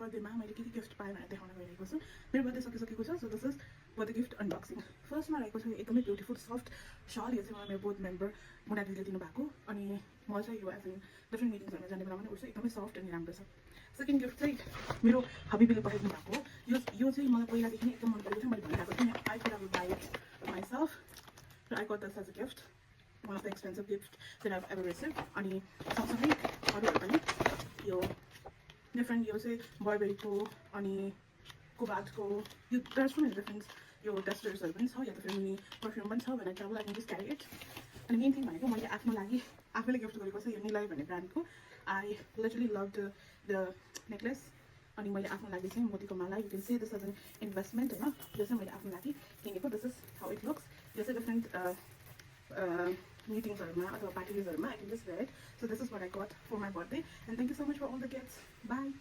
बर्थडेमा मैले के गिफ्ट पाएँ भनेर देखाउन गइरहेको छु। मेरो बर्थडे सकिसकेको छ, so this is birthday gift unboxing. फर्स्टमा रहेको छ एकदमै ब्युटिफुल सफ्ट सल। यो चाहिँ मलाई मेरो बोर्ड मेम्बर मुना दिदीले दिनुभएको, अनि म चाहिँ यो एज इन डिफ्रेन्ट मिटिङ्सहरूमा जाने बेलामा पनि उठ्छु, एकदमै सफ्ट अनि राम्रो छ। सेकेन्ड गिफ्ट चाहिँ मेरो हबिबीले पठाइदिनु भएको हो। यो चाहिँ मलाई पहिलादेखि नै एकदम मन परेको थियो, मैले भनिरहेको थिएँ I could have buy it myself, र I got this as a gift, one of the expensive gifts that I've ever received. अनि सँगसँगै अरूहरू पनि यो डिफ्रेन्ट, यो चाहिँ बर्बेरीको अनि कोबाल्टको, यो there's so many different यो टेस्टर्सहरू पनि छ, या त फेरि मिनी पर्फ्युम पनि छ। when I travel I can just carry it. अनि मेन थिङ भनेको मैले आफ्नो लागि आफैले गिफ्ट गरेको छ यो निलय भन्ने ब्रान्डको। I literally love the necklace, अनि मैले आफ्नो लागि चाहिँ मोतीको माला, you can see this as an investment होइन, यो चाहिँ मैले आफ्नो लागि किनेको। This is how it looks. यो चाहिँ डिफ्रेन्ट meetingsहरूमा अथवा पार्टिजहरूमा I can just wear it. So this is what I got for my birthday, and thank you so much for all the gifts. Bye.